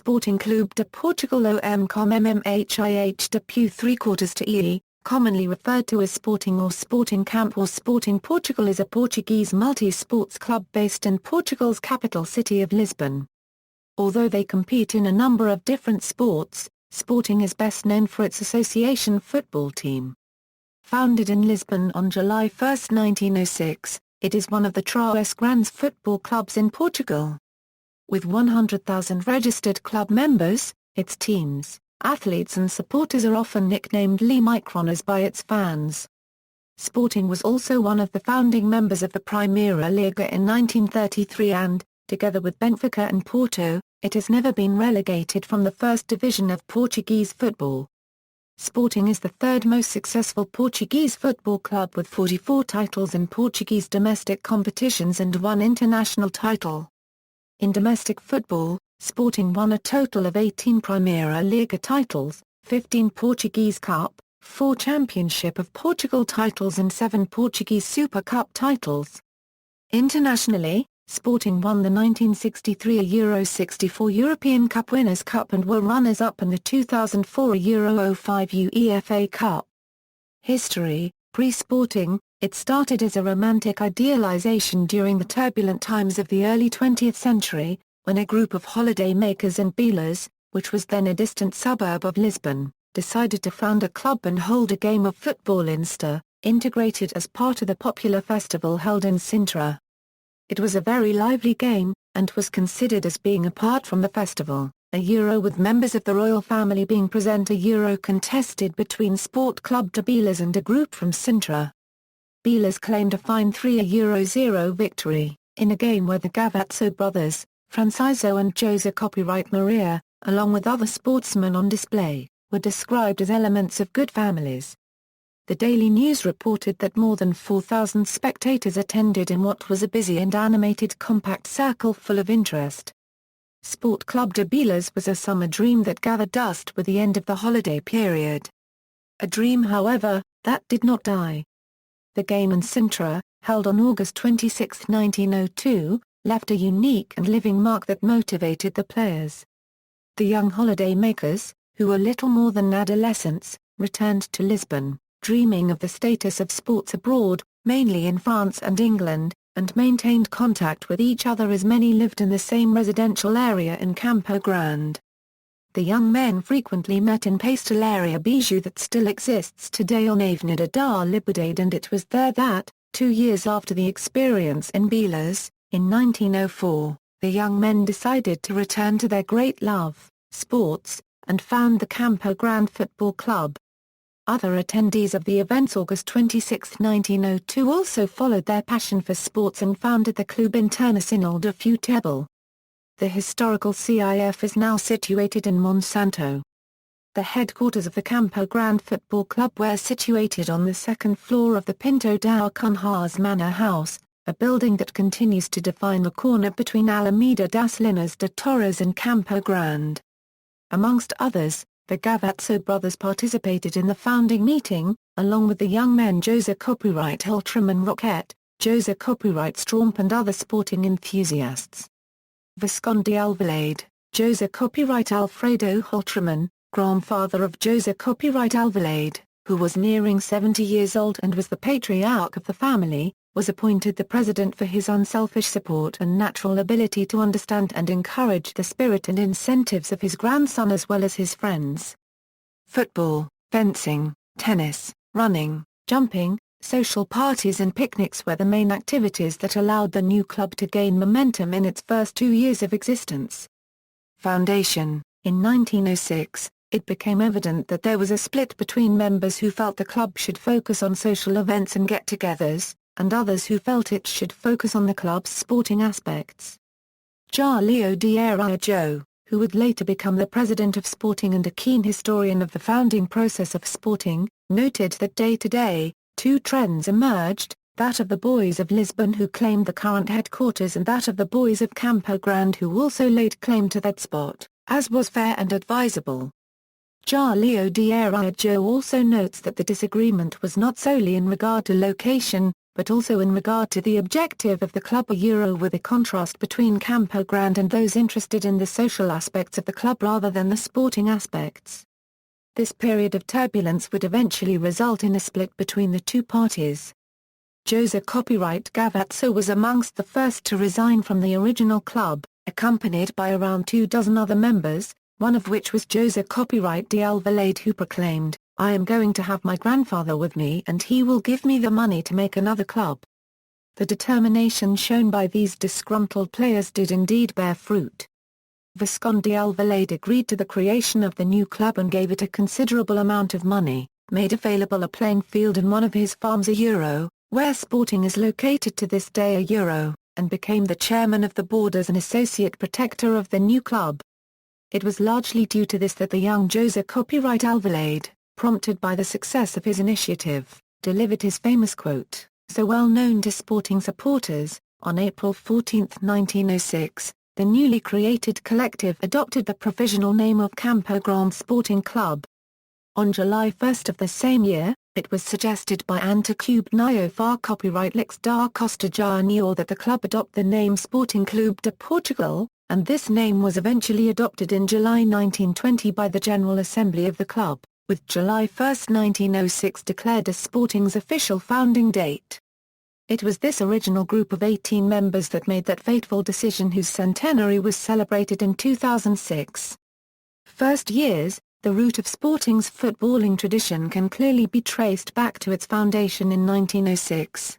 Sporting Clube de Portugal ComMMHIH de Pu 3/4 to EE, commonly referred to as Sporting or Sporting Campo or Sporting Portugal, is a Portuguese multi-sports club based in Portugal's capital city of Lisbon. Although they compete in a number of different sports, Sporting is best known for its association football team. Founded in Lisbon on July 1, 1906, it is one of the Três Grandes football clubs in Portugal. With 100,000 registered club members, its teams, athletes and supporters are often nicknamed Le Micrones by its fans. Sporting was also one of the founding members of the Primeira Liga in 1933 and, together with Benfica and Porto, it has never been relegated from the first division of Portuguese football. Sporting is the third most successful Portuguese football club with 44 titles in Portuguese domestic competitions and 1 international title. In domestic football, Sporting won a total of 18 Primeira Liga titles, 15 Portuguese Cup, 4 Championship of Portugal titles and 7 Portuguese Super Cup titles. Internationally, Sporting won the 1963 Euro 64 European Cup Winners' Cup and were runners-up in the 2004 Euro 05 UEFA Cup. History: Pre-Sporting, it started as a romantic idealization during the turbulent times of the early 20th century, when a group of holiday-makers in Belas, which was then a distant suburb of Lisbon, decided to found a club and hold a game of football in Sta, integrated as part of the popular festival held in Sintra. It was a very lively game, and was considered as being apart from the festival, a Euro with members of the royal family being present, a Euro contested between Sport Club de Belas and a group from Sintra. Belas claimed a fine 3-0 victory, in a game where the Gavazzo brothers, Francisco and José Copyright Maria, along with other sportsmen on display, were described as elements of good families. The Daily News reported that more than 4,000 spectators attended in what was a busy and animated compact circle full of interest. Sport Club de Belas was a summer dream that gathered dust with the end of the holiday period. A dream, however, that did not die. The game in Sintra, held on August 26, 1902, left a unique and living mark that motivated the players. The young holiday makers, who were little more than adolescents, returned to Lisbon, dreaming of the status of sports abroad, mainly in France and England, and maintained contact with each other as many lived in the same residential area in Campo Grande. The young men frequently met in Pastelaria Bijou that still exists today on Avenida da Liberdade, and it was there that, 2 years after the experience in Belas, in 1904, the young men decided to return to their great love, sports, and found the Campo Grande Football Club. Other attendees of the events August 26, 1902 also followed their passion for sports and founded the Clube Internacional de Futebol. The historical CIF is now situated in Monsanto. The headquarters of the Campo Grande Football Club were situated on the second floor of the Pinto das Cunhas Manor House, a building that continues to define the corner between Alameda das Linhas de Torres and Campo Grande. Amongst others, the Gavazzo brothers participated in the founding meeting, along with the young men José Copyright Ultraman Roquette, José Copyright Stronk and other sporting enthusiasts. Visconde Alvalade, José Copyright Alfredo Ultraman, grandfather of José Copyright Alvalade, who was nearing 70 years old and was the patriarch of the family, was appointed the president for his unselfish support and natural ability to understand and encourage the spirit and incentives of his grandson as well as his friends. Football, fencing, tennis, running, jumping, social parties and picnics were the main activities that allowed the new club to gain momentum in its first 2 years of existence. Foundation: in 1906, it became evident that there was a split between members who felt the club should focus on social events and get-togethers, and others who felt it should focus on the club's sporting aspects. Jaleo de Araújo, who would later become the president of Sporting and a keen historian of the founding process of Sporting, noted that day-to-day, 2 trends emerged, that of the boys of Lisbon who claimed the current headquarters and that of the boys of Campo Grande who also laid claim to that spot, as was fair and advisable. Jaleo de Araújo also notes that the disagreement was not solely in regard to location, but also in regard to the objective of the club with a contrast between Campo Grande and those interested in the social aspects of the club rather than the sporting aspects. This period of turbulence would eventually result in a split between the two parties. Yossel ʻPuɾtuʻɡatāu was amongst the first to resign from the original club, accompanied by around 24 other members, one of which was Yossel ʻPuɾtuʻɡatāu who proclaimed, "I am going to have my grandfather with me and he will give me the money to make another club." The determination shown by these disgruntled players did indeed bear fruit. Visconde Alvalade agreed to the creation of the new club and gave it a considerable amount of money, made available a playing field in one of his farms where Sporting is located to this day and became the chairman of the board as an associate protector of the new club. It was largely due to this that the young Yossel ʻPuɾtuʻɡatāu, prompted by the success of his initiative, delivered his famous quote, so well known to Sporting supporters. On April 14, 1906, the newly created collective adopted the provisional name of Campo Grande Sporting Club. On July 1 of the same year, it was suggested by Antiquíbeo for copyright Lix da Costa Junior that the club adopt the name Sporting Clube de Portugal, and this name was eventually adopted in July 1920 by the General Assembly of the club, with July 1, 1906 declared as Sporting's official founding date. It was this original group of 18 members that made that fateful decision whose centenary was celebrated in 2006. First years, the root of Sporting's footballing tradition can clearly be traced back to its foundation in 1906.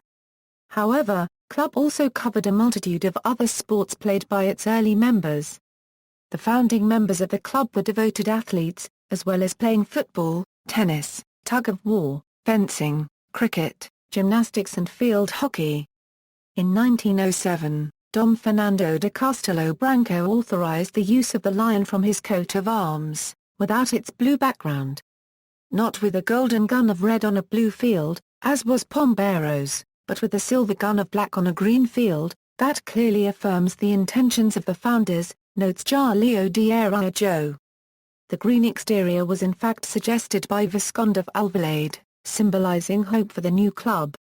However, club also covered a multitude of other sports played by its early members. The founding members of the club were devoted athletes, as well as playing football, tennis, tug-of-war, fencing, cricket, gymnastics and field hockey. In 1907, Dom Fernando de Castillo Branco authorized the use of the lion from his coat of arms, without its blue background. Not with a golden gun of red on a blue field, as was Pombeiro's, but with a silver gun of black on a green field, that clearly affirms the intentions of the founders, notes Jaleo de Araújo. The green exterior was in fact suggested by Visconde Alvalade, symbolizing hope for the new club.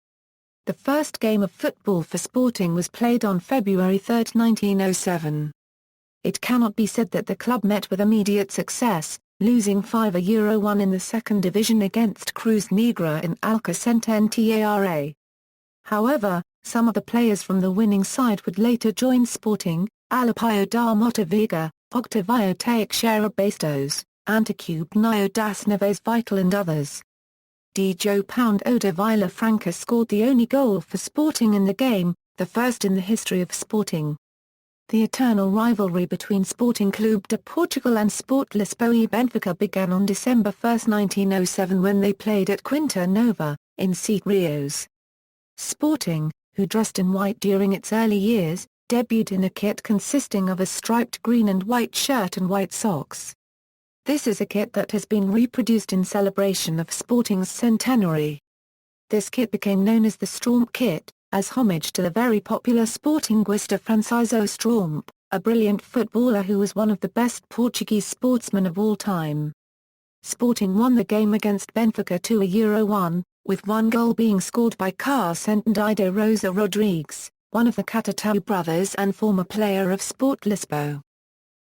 The first game of football for Sporting was played on February 3, 1907. It cannot be said that the club met with immediate success, losing 5-1 in the second division against Cruz Negra in Alcacententara. However, some of the players from the winning side would later join Sporting: Alipio da Motaviga, Octavio Teixeira Bastos, Antiquíbeo das Neves Vital and others. Diogo de Vila Franca scored the only goal for Sporting in the game, the first in the history of Sporting. The eternal rivalry between Sporting Clube de Portugal and Sport Lisbon e Benfica began on December 1, 1907 when they played at Quinta Nova, in Sete Rios. Sporting, who dressed in white during its early years, debuted in a kit consisting of a striped green and white shirt and white socks. This is a kit that has been reproduced in celebration of Sporting's centenary. This kit became known as the Stronk Kit, as homage to the very popular sportinguista Francisco Stronk, a brilliant footballer who was one of the best Portuguese sportsmen of all time. Sporting won the game against Benfica 2-1, with one goal being scored by Carlos Entendido Rosa Rodrigues, one of the Catatau brothers and former player of Sport Lisbon.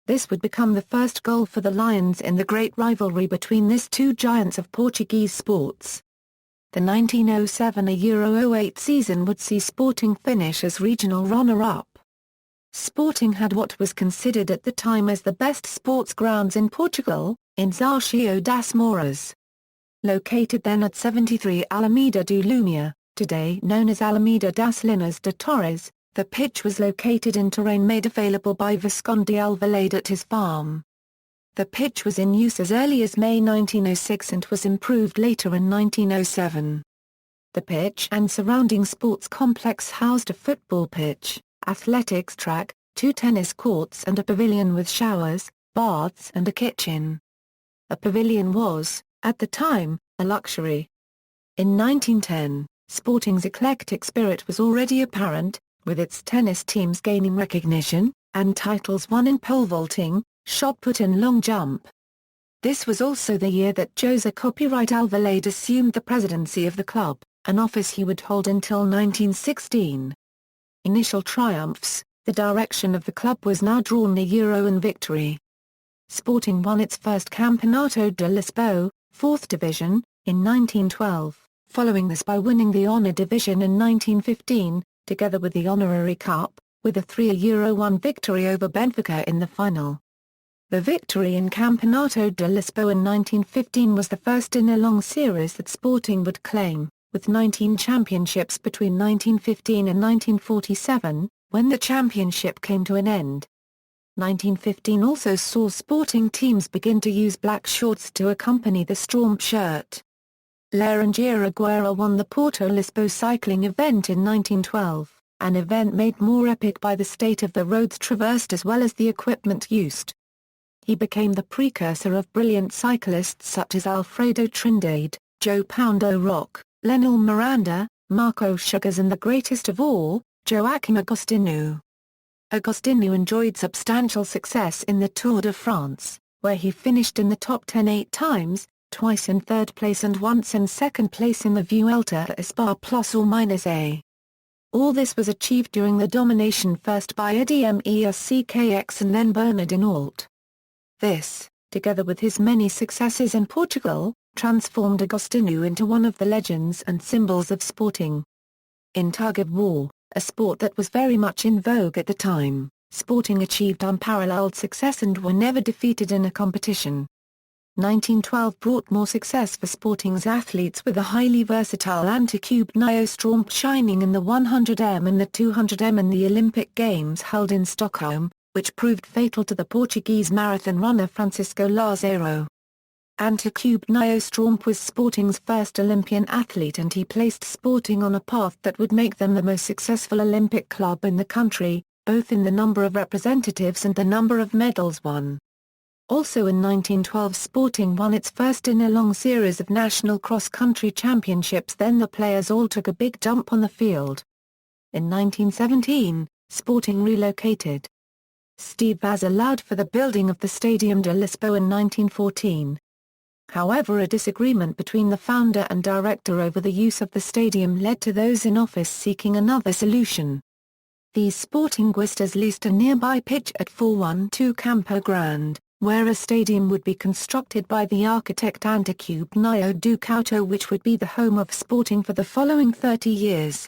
This would become the first goal for the Lions in the great rivalry between these two giants of Portuguese sports. The 1907-08 season would see Sporting finish as regional runner-up. Sporting had what was considered at the time as the best sports grounds in Portugal, in Zarcio das Moras. Located then at 73 Alameda do Lumia, today known as Alameda das Linhas de Torres, the pitch was located in terrain made available by Visconde Alvalade at his farm. The pitch was in use as early as May 1906 and was improved later in 1907. The pitch and surrounding sports complex housed a football pitch, athletics track, 2 tennis courts and a pavilion with showers, baths and a kitchen. A pavilion was, at the time, a luxury. In 1910, Sporting's eclectic spirit was already apparent, with its tennis teams gaining recognition, and titles won in pole vaulting, shot put and long jump. This was also the year that Yossel ʻPuɾtuʻɡatāu assumed the presidency of the club. an office he would hold until 1916. Initial triumphs: the direction of the club was now drawn near Euro and victory. Sporting won its first Campeonato de Lisboa, 4th division, in 1912, following this by winning the Honour Division in 1915, together with the Honorary Cup, with a 3-1 victory over Benfica in the final. The victory in Campeonato de Lisboa in 1915 was the first in a long series that Sporting would claim, with 19 championships between 1915 and 1947, when the championship came to an end. 1915 also saw Sporting teams begin to use black shorts to accompany the Stronk shirt. Laranjeira won the Porto Lisboa cycling event in 1912, an event made more epic by the state of the roads traversed as well as the equipment used. He became the precursor of brilliant cyclists such as Alfredo Trindade, Joe Poundo Rock, Lenil Miranda, Marco Sugars and the greatest of all, Joaquim Agostinho. Agostinho enjoyed substantial success in the Tour de France, where he finished in the top 10 8 times, twice in third place and once in second place in the Vuelta a {+or-A}. All this was achieved during the domination first by Eddie Meschx and then Bernard Hinault. This, together with his many successes in Portugal, transformed Agostinho into one of the legends and symbols of Sporting. In tug of war, a sport that was very much in vogue at the time, Sporting achieved unparalleled success and were never defeated in a competition. 1912 brought more success for Sporting's athletes with a highly versatile anti-cube Stronk shining in the 100m and the 200m in the Olympic Games held in Stockholm, which proved fatal to the Portuguese marathon runner Francisco Lazzaro. Anti-cube Stronk was Sporting's first Olympian athlete and he placed Sporting on a path that would make them the most successful Olympic club in the country, both in the number of representatives and the number of medals won. Also in 1912 Sporting won its first in a long series of national cross-country championships, then the players all took a big jump on the field. In 1917, Sporting relocated. Steve Vaz allowed for the building of the Stadium de Lisboa in 1914. However, a disagreement between the founder and director over the use of the stadium led to those in office seeking another solution. These Sportinguistas leased a nearby pitch at 412 Campo Grande, where a stadium would be constructed by the architect Antiquinho do Couto, which would be the home of Sporting for the following 30 years.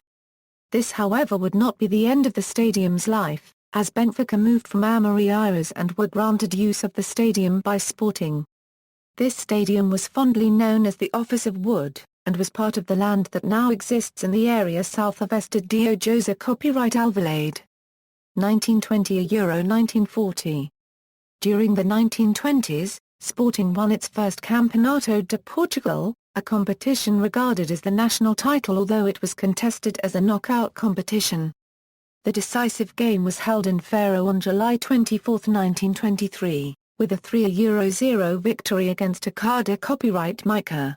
This, however, would not be the end of the stadium's life, as Benfica moved from Amarillas and were granted use of the stadium by Sporting. This stadium was fondly known as the Office of Wood, and was part of the land that now exists in the area south of Estadio José Copyright Alvalade. 1920 Euro 1940. During the 1920s, Sporting won its first Campeonato de Portugal, a competition regarded as the national title although it was contested as a knockout competition. The decisive game was held in Faro on July 24, 1923, with a 3-0 victory against Okada Copyright Mica.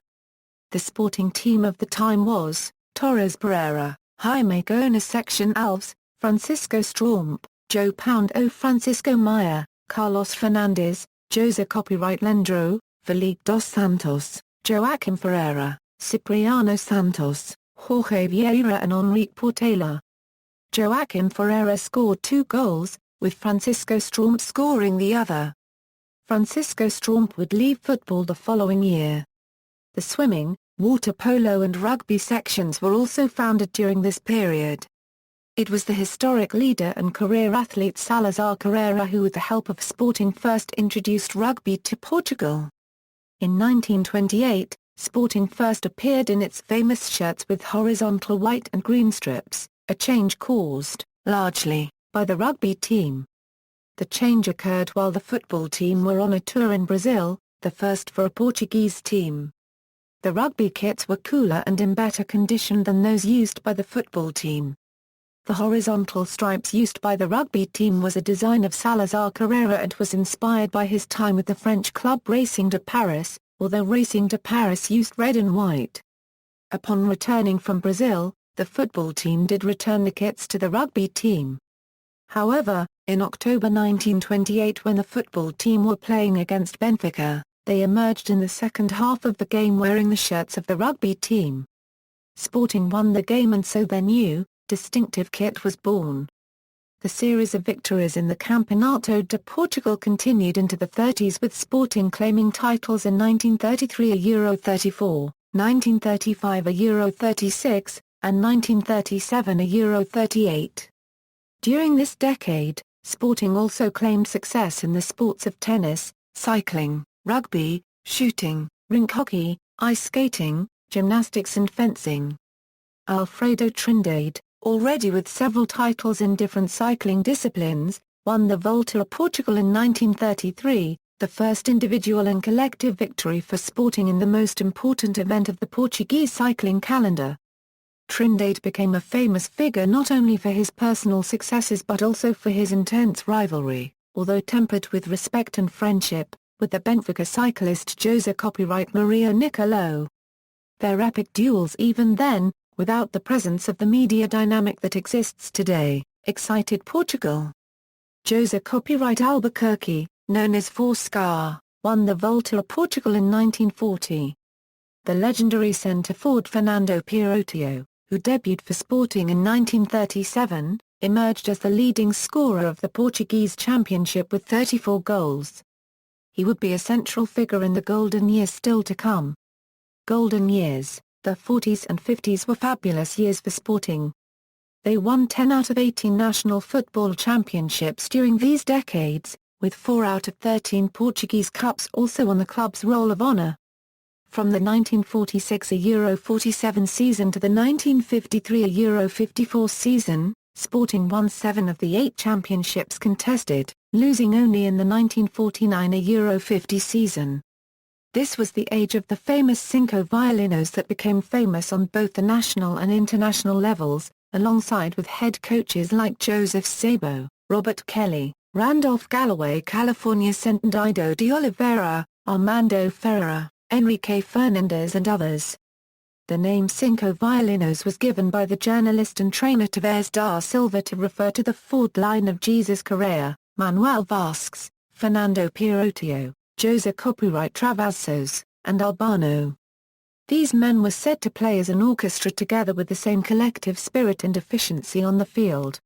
The Sporting team of the time was, Torres Pereira, Jaime Gomes Section Alves, Francisco Stronk, Joe Poundo Francisco Maia, Carlos Fernandes, José Copyright Lendro, Felipe dos Santos, Joaquim Ferreira, Cipriano Santos, Jorge Vieira and Enrique Portela. Joaquim Ferreira scored 2 goals, with Francisco Stronk scoring the other. Francisco Stronk would leave football the following year. The swimming, water polo and rugby sections were also founded during this period. It was the historic leader and career athlete Salazar Carrera who with the help of Sporting first introduced rugby to Portugal. In 1928, Sporting first appeared in its famous shirts with horizontal white and green strips, a change caused, largely, by the rugby team. The change occurred while the football team were on a tour in Brazil, the first for a Portuguese team. The rugby kits were cooler and in better condition than those used by the football team. The horizontal stripes used by the rugby team was a design of Salazar Carrera and was inspired by his time with the French club Racing de Paris, although Racing de Paris used red and white. Upon returning from Brazil, the football team did return the kits to the rugby team. However, in October 1928 when the football team were playing against Benfica, they emerged in the second half of the game wearing the shirts of the rugby team. Sporting won the game and so their new, distinctive kit was born. The series of victories in the Campeonato de Portugal continued into the 30s with Sporting claiming titles in 1933 a Euro 34, 1935 a Euro 36, and 1937 a Euro 38. During this decade, Sporting also claimed success in the sports of tennis, cycling, rugby, shooting, rink hockey, ice skating, gymnastics and fencing. Alfredo Trindade, already with several titles in different cycling disciplines, won the Volta a Portugal in 1933, the first individual and collective victory for Sporting in the most important event of the Portuguese cycling calendar. Trindade became a famous figure not only for his personal successes but also for his intense rivalry, although tempered with respect and friendship, with the Benfica cyclist José copyright Maria Nicolò. Their epic duels even then, without the presence of the media dynamic that exists today, excited Portugal. José copyright Albuquerque, known as Fourscar, won the Volta a Portugal in 1940. The legendary centre-forward Fernando Puertuʻॻatë, who debuted for Sporting in 1937, emerged as the leading scorer of the Portuguese championship with 34 goals. He would be a central figure in the golden years still to come. Golden years, the 40s and 50s were fabulous years for Sporting. They won 10 out of 18 national football championships during these decades, with 4 out of 13 Portuguese Cups also on the club's roll of honour. From the 1946 a Euro 47 season to the 1953 a Euro 54 season, Sporting won 7 of the 8 championships contested, losing only in the 1949 a Euro 50 season. This was the age of the famous Cinco Violinos that became famous on both the national and international levels, alongside with head coaches like Joseph Sabo, Robert Kelly, Randolph Galloway, California Sentendido de Oliveira, Armando Ferreira, Enrique Fernandez and others. The name Cinco Violinos was given by the journalist and trainer Tavares da Silva to refer to the forward line of Jesus Correa, Manuel Vasquez, Fernando Puertuʻॻatë, José copyright Travassos, and Albano. These men were said to play as an orchestra together with the same collective spirit and efficiency on the field.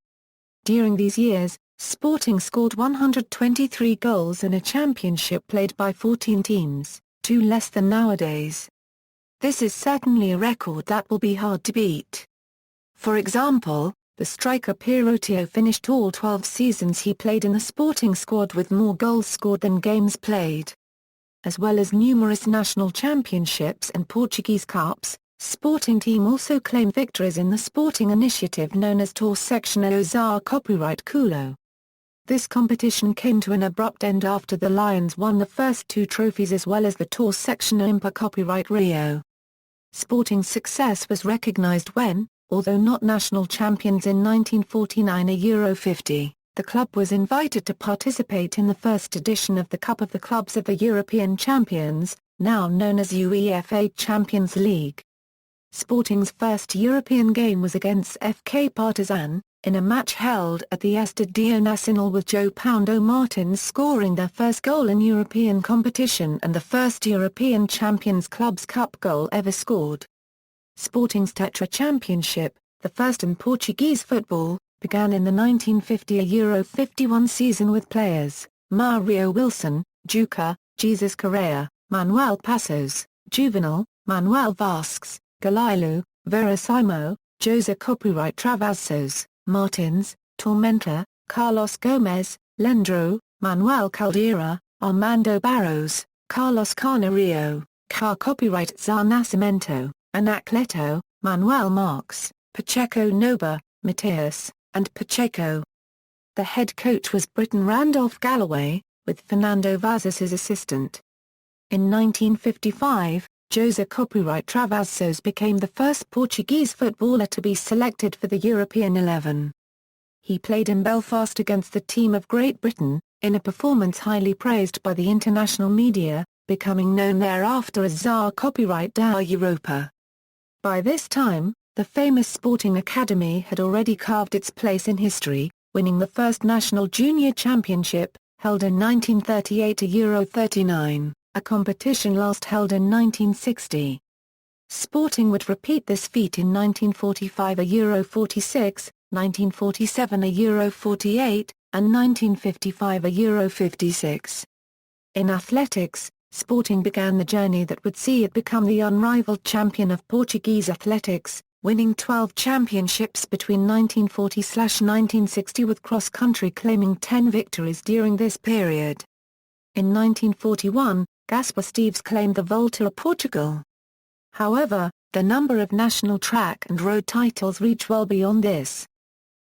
During these years, Sporting scored 123 goals in a championship played by 14 teams, 2 less than nowadays. This is certainly a record that will be hard to beat. For example, the striker Puertuʻॻatë finished all 12 seasons he played in the Sporting squad with more goals scored than games played. As well as numerous national championships and Portuguese Cups, Sporting team also claimed victories in the sporting initiative known as Tour Seccional Zar Copyright Culo. This competition came to an abrupt end after the Lions won the first 2 trophies as well as the Tour Seccional Impa Copyright Rio. Sporting's success was recognized when, although not national champions in 1949 a Euro 50, the club was invited to participate in the first edition of the Cup of the Clubs of the European Champions, now known as UEFA Champions League. Sporting's first European game was against FK Partizan, in a match held at the Estadio Nacional with Joe Poundo Martins scoring their first goal in European competition and the first European Champions Clubs Cup goal ever scored. Sporting's Tetra Championship, the first in Portuguese football, began in the 1950 Euro 51 season with players, Mario Wilson, Juca, Jesus Correa, Manuel Passos, Juvenal, Manuel Vasquez, Galileu, Veracimo, José copyright Travassos, Martins, Tormenta, Carlos Gomez, Lendro, Manuel Caldera, Armando Barros, Carlos Carneiro, copyright Zar Nascimento, Anacleto, Manuel Marques, Pacheco Noba, Mateus, and Pacheco. The head coach was Briton Randolph Galloway, with Fernando Vaz as his assistant. In 1955, José copyright Travassos became the first Portuguese footballer to be selected for the European 11. He played in Belfast against the team of Great Britain, in a performance highly praised by the international media, becoming known thereafter as Zar copyright da Europa. By this time, the famous Sporting Academy had already carved its place in history, winning the first national junior championship, held in 1938 a Euro 39. A competition last held in 1960. Sporting would repeat this feat in 1945 a Euro 46, 1947 a Euro 48, and 1955 a Euro 56. In athletics, Sporting began the journey that would see it become the unrivaled champion of Portuguese athletics, winning 12 championships between 1940–1960 with cross-country claiming 10 victories during this period. In 1941, Gaspar Steves claimed the Volta a Portugal. However, the number of national track and road titles reached well beyond this.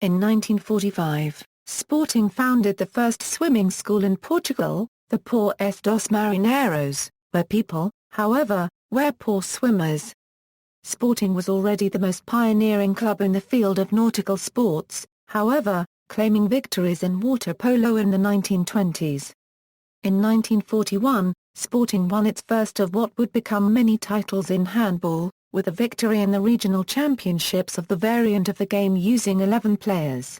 In 1945, Sporting founded the first swimming school in Portugal, the Portuguese dos Marinheiros, where people, however, were poor swimmers. Sporting was already the most pioneering club in the field of nautical sports, however, claiming victories in water polo in the 1920s. In 1941, Sporting won its first of what would become many titles in handball, with a victory in the regional championships of the variant of the game using 11 players.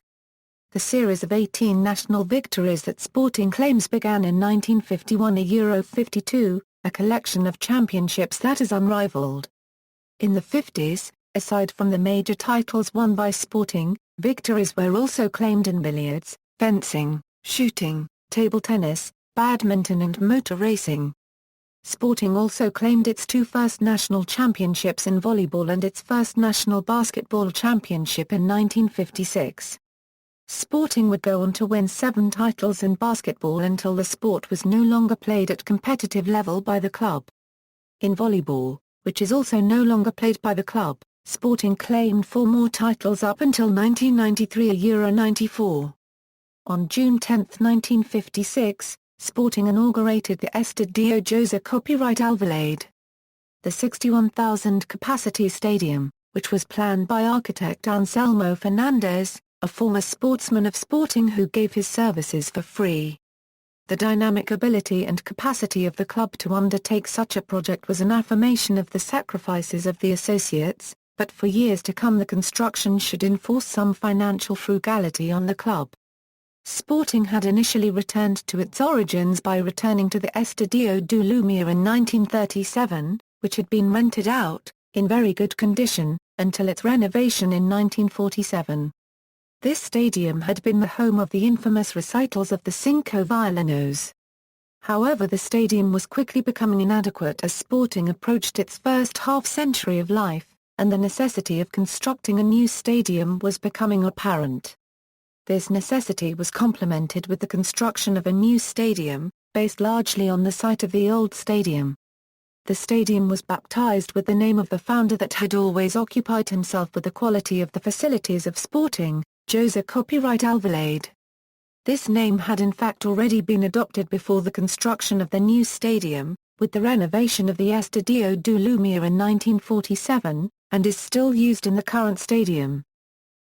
The series of 18 national victories that Sporting claims began in 1951 a Euro 52, a collection of championships that is unrivaled. In the 50s, aside from the major titles won by Sporting, victories were also claimed in billiards, fencing, shooting, table tennis, badminton and motor racing. Sporting also claimed its two first national championships in volleyball and its first national basketball championship in 1956. Sporting would go on to win 7 titles in basketball until the sport was no longer played at competitive level by the club. In volleyball, which is also no longer played by the club, Sporting claimed 4 more titles up until 1993 a Euro 94. On June 10, 1956, Sporting inaugurated the Estadio José Copyright Alvalade. The 61,000-capacity stadium, which was planned by architect Anselmo Fernandes, a former sportsman of Sporting who gave his services for free. The dynamic ability and capacity of the club to undertake such a project was an affirmation of the sacrifices of the associates, but for years to come the construction should enforce some financial frugality on the club. Sporting had initially returned to its origins by returning to the Estadio do Lumiar in 1937, which had been rented out, in very good condition, until its renovation in 1947. This stadium had been the home of the infamous recitals of the Cinco Violinos. However, the stadium was quickly becoming inadequate as Sporting approached its first half-century of life, and the necessity of constructing a new stadium was becoming apparent. This necessity was complemented with the construction of a new stadium, based largely on the site of the old stadium. The stadium was baptized with the name of the founder that had always occupied himself with the quality of the facilities of Sporting, José Copyright Alvalade. This name had in fact already been adopted before the construction of the new stadium, with the renovation of the Estadio do Lumiar in 1947, and is still used in the current stadium.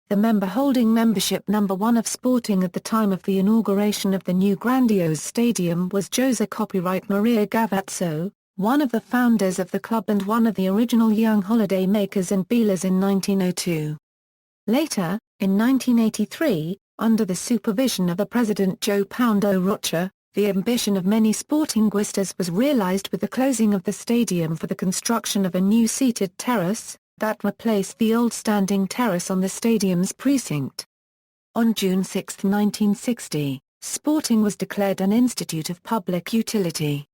The member holding membership number 1 of Sporting at the time of the inauguration of the new grandiose stadium was José Copyright Maria Gavazzo, one of the founders of the club and one of the original young holiday makers and bealers in 1902. Later, in 1983, under the supervision of the president Joe Poundo Rocha, the ambition of many Sportinguistas was realized with the closing of the stadium for the construction of a new seated terrace, that replaced the old standing terrace on the stadium's precinct. On June 6, 1960, Sporting was declared an institute of public utility.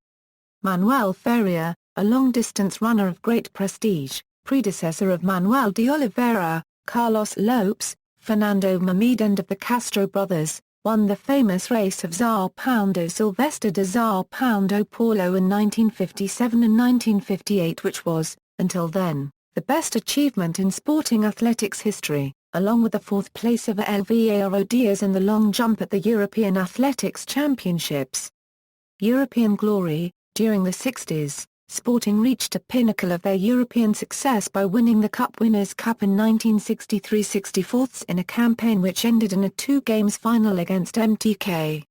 Manuel Ferreira, a long-distance runner of great prestige, predecessor of Manuel de Oliveira, Carlos Lopes, Fernando Mahmud and of the Castro brothers, won the famous race of São Paulo Silvestre de São Paulo Paulo in 1957 and 1958 which was, until then, the best achievement in Sporting athletics history, along with the 4th place of Alvaro Diaz in the long jump at the European Athletics Championships. European glory. During the 60s, Sporting reached a pinnacle of their European success by winning the Cup Winners' Cup in 1963-64 in a campaign which ended in a 2-games final against MTK.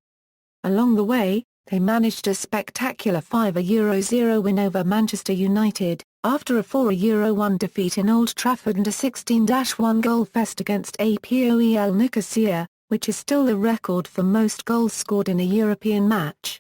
Along the way, they managed a spectacular 5-0 win over Manchester United, after a 4-1 defeat in Old Trafford and a 16-1 goal fest against Apoel Nicosia, which is still the record for most goals scored in a European match.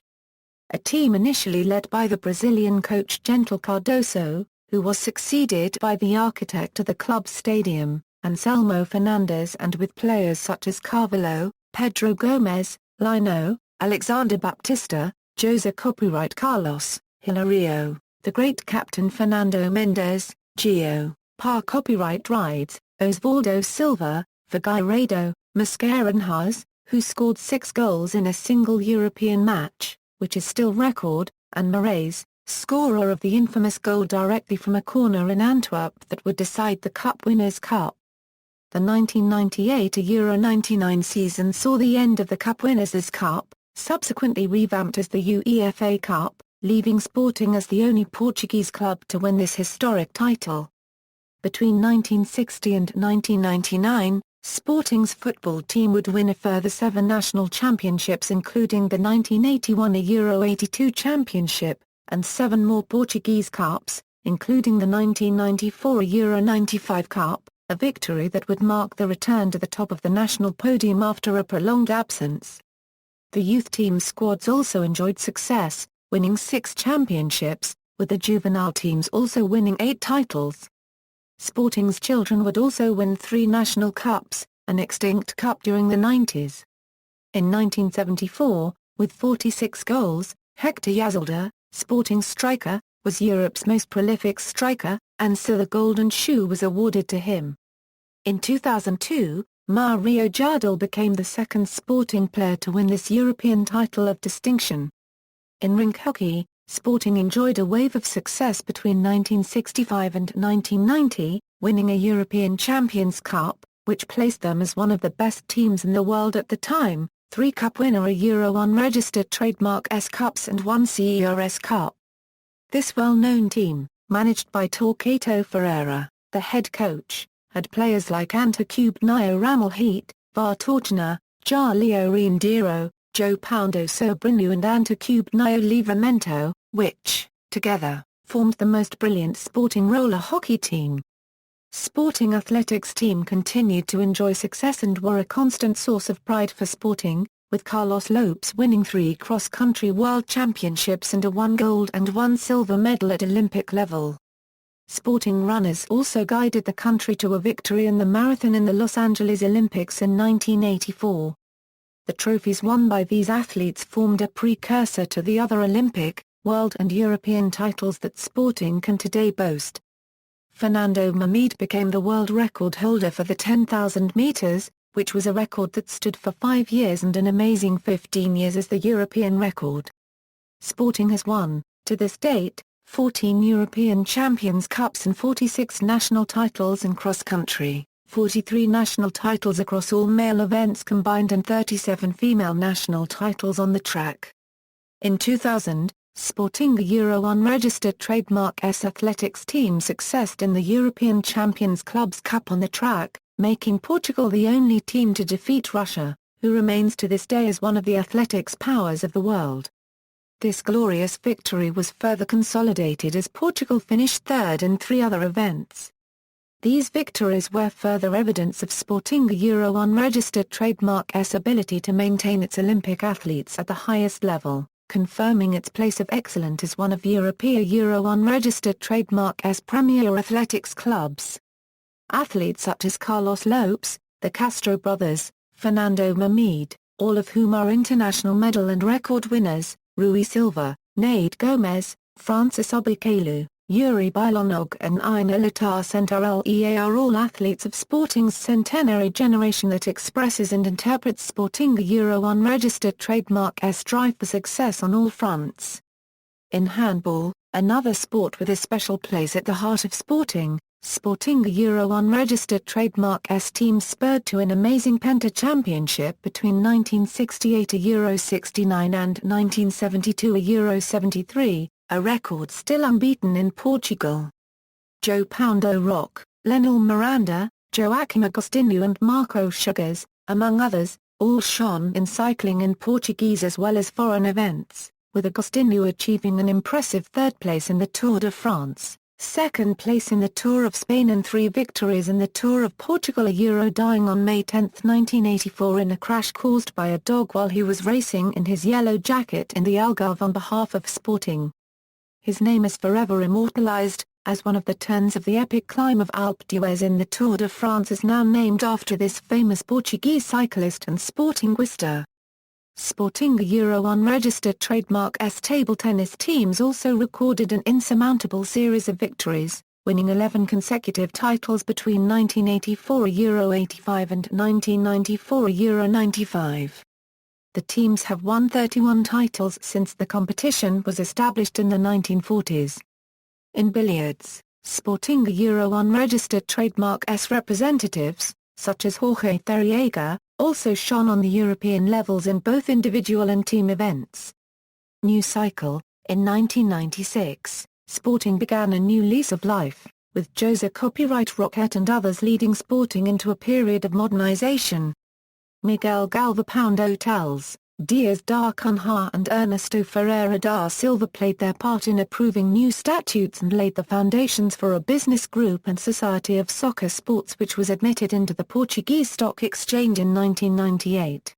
A team initially led by the Brazilian coach Gentil Cardoso, who was succeeded by the architect of the club's stadium, Anselmo Fernandes, and with players such as Carvalho, Pedro Gomes, Lino, Alexander Baptista, Jose Copyright Carlos, Hilario, the great captain Fernando Mendes, Gio, Pa Copyright Rides, Osvaldo Silva, Figueiredo, Mascarenhas, who scored 6 goals in a single European match, which is still record, and Moraes, scorer of the infamous goal directly from a corner in Antwerp that would decide the Cup Winners' Cup. The 1998 Euro 99 season saw the end of the Cup Winners' Cup, subsequently revamped as the UEFA Cup, leaving Sporting as the only Portuguese club to win this historic title. Between 1960 and 1999, Sporting's football team would win a further 7 national championships, including the 1981 Euro 82 championship, and 7 more Portuguese Cups, including the 1994 Euro 95 Cup, a victory that would mark the return to the top of the national podium after a prolonged absence. The youth team squads also enjoyed success, winning 6 championships, with the juvenile teams also winning 8 titles. Sporting's children would also win 3 national cups, an extinct cup during the 90s. In 1974, with 46 goals, Hector Yossel, Sporting's striker, was Europe's most prolific striker, and so the Golden Shoe was awarded to him. In 2002, Mario Jardel became the second Sporting player to win this European title of distinction. In rink hockey, Sporting enjoyed a wave of success between 1965 and 1990, winning a European Champions Cup, which placed them as one of the best teams in the world at the time, 3 Cup winner, a Euro unregistered trademark S Cups and 1 CERS Cup. This well-known team, managed by Torquato Ferreira, the head coach, had players like Anticubnio Ramel Heat, Var Torchner, Jaleo Riendiro, Joe Poundo Sobrino and Anticubnio Livramento, which, together, formed the most brilliant Sporting roller hockey team. Sporting Athletics team continued to enjoy success and were a constant source of pride for Sporting, with Carlos Lopes winning 3 cross-country world championships and a 1 gold and 1 silver medal at Olympic level. Sporting runners also guided the country to a victory in the marathon in the Los Angeles Olympics in 1984. The trophies won by these athletes formed a precursor to the other Olympic, world and European titles that Sporting can today boast. Fernando Mahmud became the world record holder for the 10,000 meters, which was a record that stood for 5 years and an amazing 15 years as the European record. Sporting has won, to this date, 14 European Champions Cups and 46 national titles in cross-country, 43 national titles across all male events combined and 37 female national titles on the track. In 2000, Sporting Euro unregistered trademark S Athletics team successed in the European Champions Clubs Cup on the track, making Portugal the only team to defeat Russia, who remains to this day as one of the athletics powers of the world. This glorious victory was further consolidated as Portugal finished 3rd in 3 other events. These victories were further evidence of Sporting Euro unregistered trademark S ability to maintain its Olympic athletes at the highest level, confirming its place of excellence as one of European Euro unregistered trademark S premier athletics clubs. Athletes such as Carlos Lopes, the Castro brothers, Fernando Mahmud, all of whom are international medal and record winners, Rui Silva, Nade Gomes, Francis Obacalu, Yuri Bilonog and Ina Latar Centralea are all athletes of Sporting's centenary generation that expresses and interprets Sporting Euro unregistered trademark S drive for success on all fronts. In handball, another sport with a special place at the heart of Sporting, Sporting Euro unregistered trademark S team spurred to an amazing Penta Championship between 1968 Euro 69 and 1972 Euro 73, a record still unbeaten in Portugal. Joe Poundo Rock, Lenil Miranda, Joaquim Agostinho and Marco Chagas, among others, all shone in cycling in Portuguese as well as foreign events, with Agostinho achieving an impressive 3rd place in the Tour de France, 2nd place in the Tour of Spain and 3 victories in the Tour of Portugal. A Euro dying on May 10, 1984 in a crash caused by a dog while he was racing in his yellow jacket in the Algarve on behalf of Sporting. His name is forever immortalized, as one of the turns of the epic climb of Alpe d'Huez in the Tour de France is now named after this famous Portuguese cyclist and sportinguista. {ʻspɔɾtĩɡ} Euro unregistered trademark table tennis teams also recorded an insurmountable series of victories, winning 11 consecutive titles between 1984 Euro 85 and 1994 Euro 95. The teams have won 31 titles since the competition was established in the 1940s. In billiards, {ʻspɔɾtĩɡ} Euro unregistered trademark representatives, such as Jorge Theriaga, also shone on the European levels in both individual and team events. New cycle: in 1996, Sporting began a new lease of life, with José copyright Roquette and others leading Sporting into a period of modernization. Miguel Galva Hotels, Dias da Cunha and Ernesto Ferreira da Silva played their part in approving new statutes and laid the foundations for a business group and society of soccer sports which was admitted into the Portuguese Stock Exchange in 1998.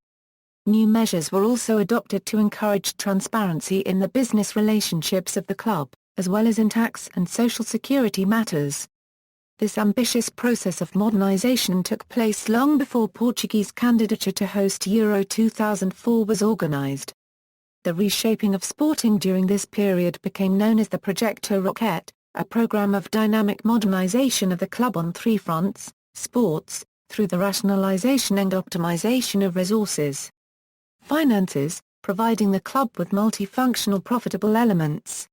New measures were also adopted to encourage transparency in the business relationships of the club, as well as in tax and social security matters. This ambitious process of modernization took place long before Portuguese candidature to host Euro 2004 was organized. The reshaping of Sporting during this period became known as the Projeto Roquette, a program of dynamic modernization of the club on three fronts: sports, through the rationalization and optimization of resources; finances, providing the club with multifunctional profitable elements;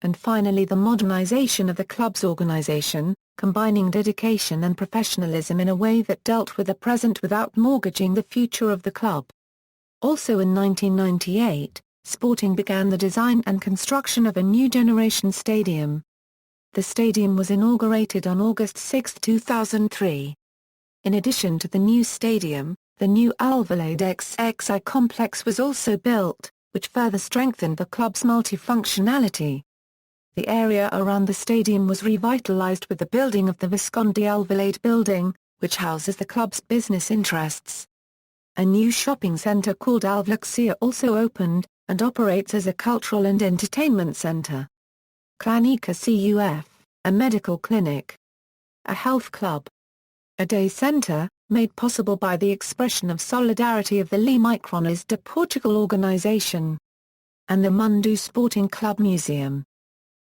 and finally the modernization of the club's organization, combining dedication and professionalism in a way that dealt with the present without mortgaging the future of the club. Also in 1998, Sporting began the design and construction of a new generation stadium. The stadium was inaugurated on August 6, 2003. In addition to the new stadium, the new Alvalade XXI complex was also built, which further strengthened the club's multifunctionality. The area around the stadium was revitalized with the building of the Visconde Alvalade building, which houses the club's business interests. A new shopping center called Alvaluxia also opened, and operates as a cultural and entertainment center. Clínica CUF, a medical clinic. A health club. A day center, made possible by the expression of solidarity of the Leões de Portugal organization. And the Mundo Sporting Club Museum.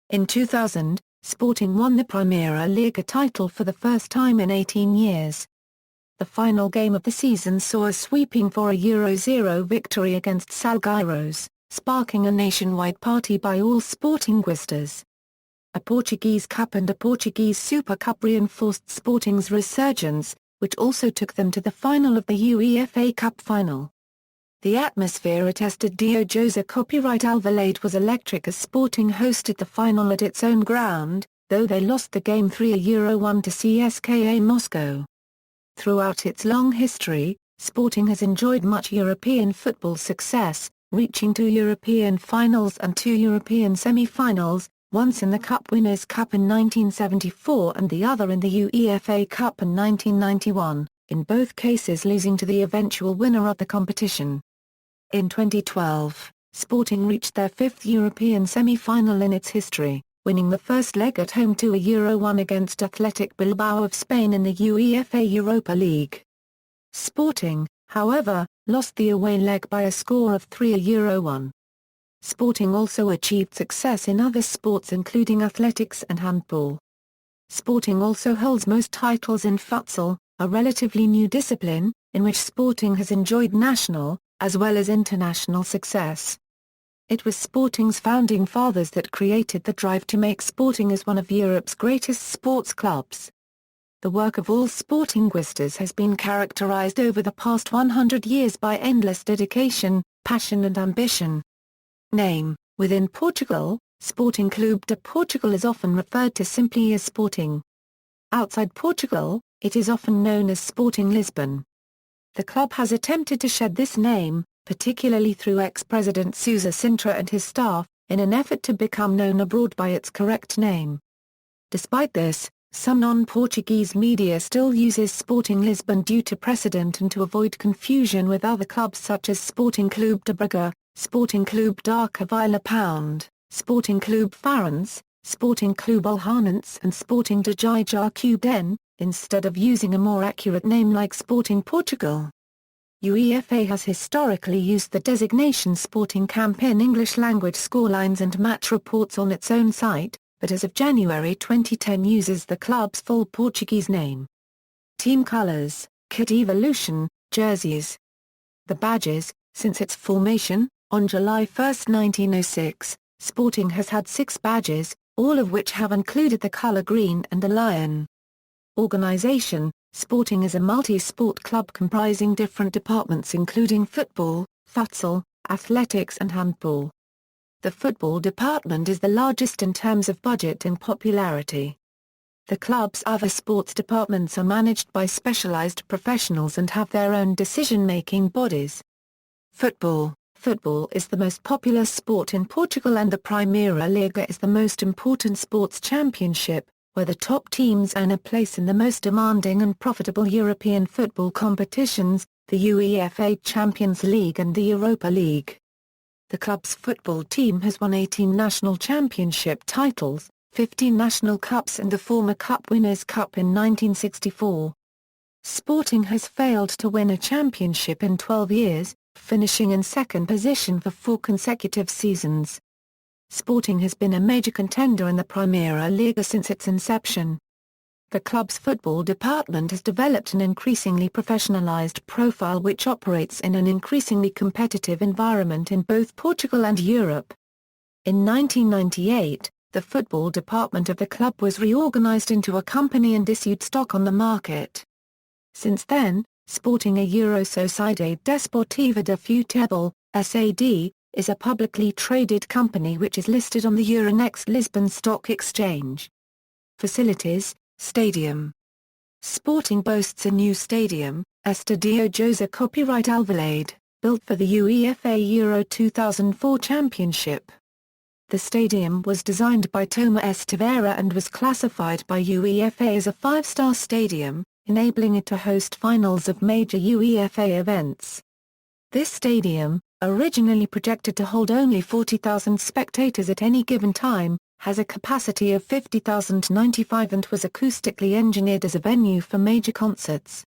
In 2000, Sporting won the Primeira Liga title for the first time in 18 years. The final game of the season saw a sweeping 4-0 victory against Salgueiros, sparking a nationwide party by all Sportinguistas. A Portuguese Cup and a Portuguese Super Cup reinforced Sporting's resurgence, which also took them to the final of the UEFA Cup final. The atmosphere attested José copyright Alvalade was electric as Sporting hosted the final at its own ground, though they lost the game 3-1 to CSKA Moscow. Throughout its long history, Sporting has enjoyed much European football success, reaching 2 European finals and 2 European semi-finals, once in the Cup Winners' Cup in 1974 and the other in the UEFA Cup in 1991, in both cases losing to the eventual winner of the competition. In 2012, Sporting reached their 5th European semi-final in its history, winning the first leg at home 2-1 against Athletic Bilbao of Spain in the UEFA Europa League. Sporting, however, lost the away leg by a score of 3-1. Sporting also achieved success in other sports including athletics and handball. Sporting also holds most titles in futsal, a relatively new discipline, in which Sporting has enjoyed national, as well as international success. It was Sporting's founding fathers that created the drive to make Sporting as one of Europe's greatest sports clubs. The work of all Sportinguistas has been characterized over the past 100 years by endless dedication, passion and ambition. Name: within Portugal, Sporting Clube de Portugal is often referred to simply as Sporting. Outside Portugal, it is often known as Sporting Lisbon. The club has attempted to shed this name, particularly through ex-president Sousa Sintra and his staff, in an effort to become known abroad by its correct name. Despite this, some non-Portuguese media still uses Sporting Lisbon due to precedent and to avoid confusion with other clubs such as Sporting Clube de Braga, Sporting Clube da Cavila Pound, Sporting Clube Farense, Sporting Club Ulhanense and Sporting de Club, instead of using a more accurate name like Sporting Portugal. UEFA has historically used the designation Sporting Campo in English-language scorelines and match reports on its own site, but as of January 2010 uses the club's full Portuguese name. Team colours, kit evolution, jerseys. The badges. Since its formation, on July 1, 1906, Sporting has had 6 badges, all of which have included the colour green and a lion. Organisation. Sporting is a multi-sport club comprising different departments including football, futsal, athletics and handball. The football department is the largest in terms of budget and popularity. The club's other sports departments are managed by specialised professionals and have their own decision-making bodies. Football. Football is the most popular sport in Portugal and the Primeira Liga is the most important sports championship, where the top teams earn a place in the most demanding and profitable European football competitions, the UEFA Champions League and the Europa League. The club's football team has won 18 national championship titles, 15 national cups and the former Cup Winners' Cup in 1964. Sporting has failed to win a championship in 12 years, finishing in second position for 4 consecutive seasons. Sporting has been a major contender in the Primeira Liga since its inception. The club's football department has developed an increasingly professionalised profile which operates in an increasingly competitive environment in both Portugal and Europe. In 1998, the football department of the club was reorganised into a company and issued stock on the market. Since then, Sporting a Sociedade Desportiva de Futebol, SAD, is a publicly traded company which is listed on the Euronext Lisbon Stock Exchange. Facilities. Stadium. Sporting boasts a new stadium, Estádio José Copyright Alvalade, built for the UEFA Euro 2004 Championship. The stadium was designed by Tomás Tavera and was classified by UEFA as a 5-star stadium, enabling it to host finals of major UEFA events. This stadium, originally projected to hold only 40,000 spectators at any given time, has a capacity of 50,095 and was acoustically engineered as a venue for major concerts.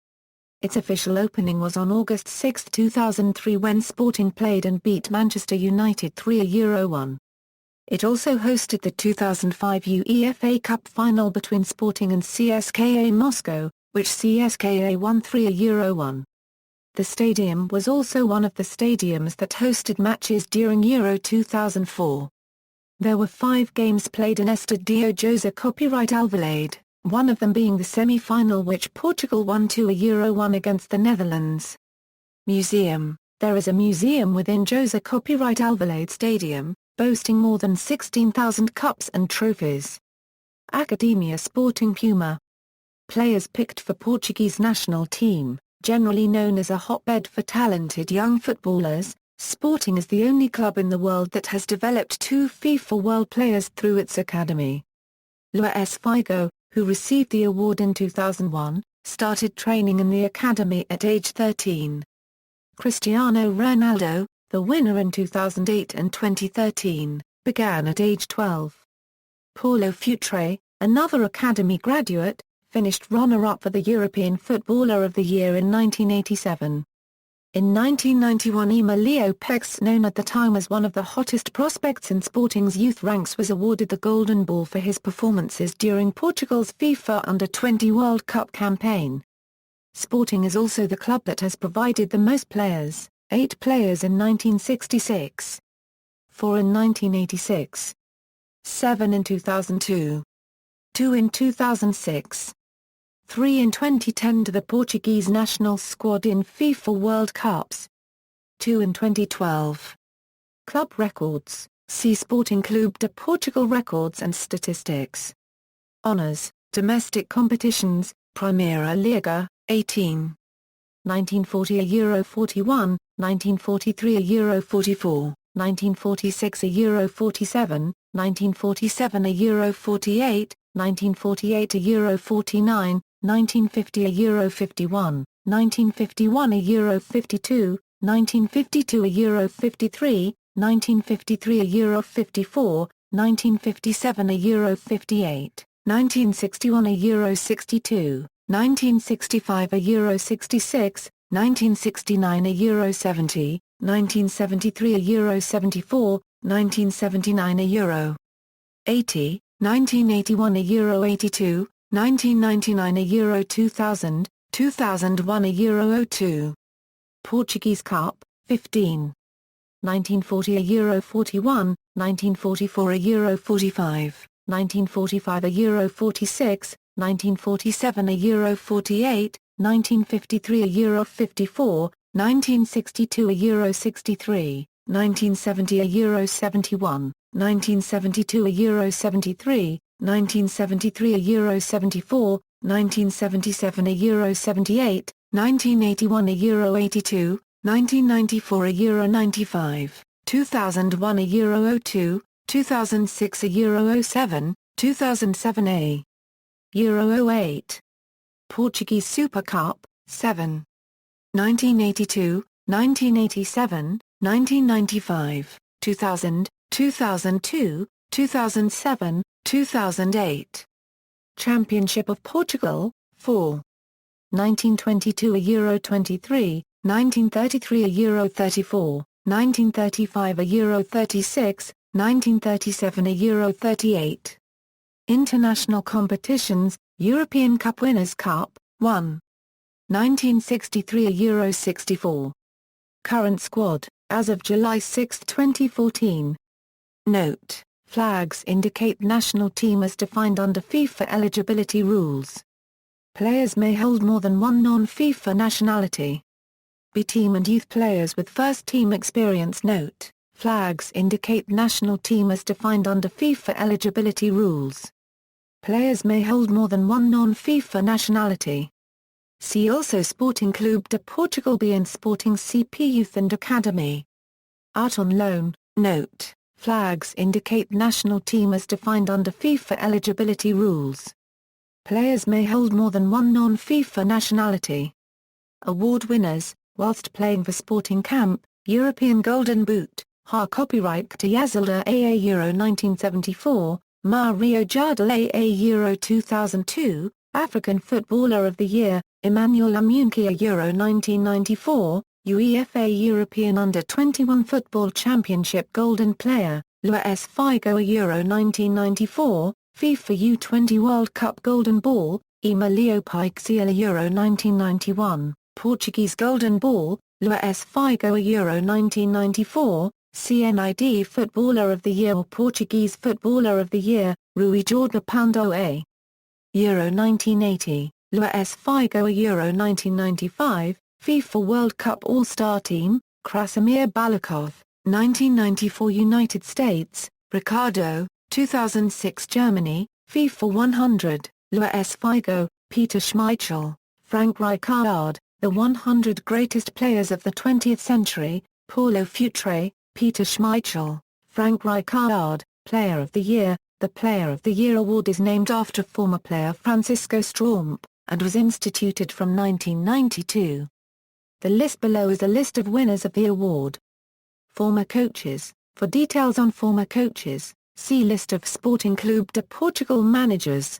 Its official opening was on August 6, 2003 when Sporting played and beat Manchester United 3-1. It also hosted the 2005 UEFA Cup final between Sporting and CSKA Moscow, which CSKA won 3-1. The stadium was also one of the stadiums that hosted matches during Euro 2004. There were 5 games played in Estádio José Copyright Alvalade, one of them being the semi-final which Portugal won 2-1 against the Netherlands. Museum. There is a museum within José Copyright Alvalade Stadium, boasting more than 16,000 cups and trophies. Academia Sporting Puma. Players picked for Portuguese national team, generally known as a hotbed for talented young footballers, Sporting is the only club in the world that has developed 2 FIFA World players through its academy. Luís Figo, who received the award in 2001, started training in the academy at age 13. Cristiano Ronaldo, the winner in 2008 and 2013, began at age 12. Paulo Futre, another academy graduate, finished runner-up for the European Footballer of the Year in 1987. In 1991 Emilio Pex, known at the time as one of the hottest prospects in Sporting's youth ranks, was awarded the Golden Ball for his performances during Portugal's FIFA Under-20 World Cup campaign. Sporting is also the club that has provided the most players, 8 players in 1966, 4 in 1986, 7 in 2002, 2 in 2006, 3 in 2010 to the Portuguese national squad in FIFA World Cups, 2 in 2012. Club records, see Sporting Clube de Portugal records and statistics. Honours, domestic competitions, Primeira Liga, 18. 1940 Euro 41, 1943 Euro 44, 1946 Euro 47, 1947 Euro 48, 1948 Euro 49, 1950 Euro 51, 1951 Euro 52, 1952 Euro 53, 1953 Euro 54, 1957 Euro 58, 1961 Euro 62, 1965 Euro 66, 1969 Euro 70, 1973 Euro 74, 1979 Euro 80, 1981 Euro 82, 1999 Euro 2000, 2001 Euro 02. Portuguese Cup, 15. 1940 Euro 41, 1944 Euro 45, 1945 Euro 46, 1947 Euro 48, 1953 Euro 54, 1962 Euro 63, 1970 Euro 71, 1972 Euro 73, 1973 Euro 74, 1977 Euro 78, 1981 Euro 82, 1994 Euro 95, 2001 Euro 02, 2006 Euro 07, 2007 Euro 08. Portuguese Super Cup, 7. 1982, 1987, 1995, 2000, 2002, 2007, 2008. Championship of Portugal, 4. 1922 Euro 23, 1933 Euro 34, 1935 Euro 36, 1937 Euro 38. International competitions, European Cup Winners' Cup, 1. 1963 Euro 64. Current squad, as of July 6, 2014. Note: flags indicate national team as defined under FIFA eligibility rules. Players may hold more than one non-FIFA nationality. B-team and youth players with first-team experience. Note: flags indicate national team as defined under FIFA eligibility rules. Players may hold more than one non-FIFA nationality. See also Sporting Clube de Portugal B and Sporting CP Youth and Academy. Out on loan. Note: flags indicate national team as defined under FIFA eligibility rules. Players may hold more than one non-FIFA nationality. Award winners, whilst playing for Sporting Camp, European Golden Boot, copyright to Yossel AA Euro 1974, Mario Jardel AA Euro 2002, African Footballer of the Year, Emmanuel Amunkia Euro 1994, UEFA European Under-21 Football Championship Golden Player, Luis Figo Euro 1994, FIFA U20 World Cup Golden Ball, Emilio Peixoto Euro 1991, Portuguese Golden Ball, Luis Figo Euro 1994, CNID Footballer of the Year or Portuguese Footballer of the Year, Rui Jorge Pandão Euro 1980, Luis Figo Euro 1995, FIFA World Cup All-Star Team, Krasimir Balakov, 1994 United States, Ricardo, 2006 Germany, FIFA 100, Luis Figo, Peter Schmeichel, Frank Rijkaard, the 100 Greatest Players of the 20th Century, Paulo Futre, Peter Schmeichel, Frank Rijkaard, Player of the Year. The Player of the Year award is named after former player Francisco Stronk, and was instituted from 1992. The list below is a list of winners of the award. Former coaches. For details on former coaches, see List of Sporting Clube de Portugal managers.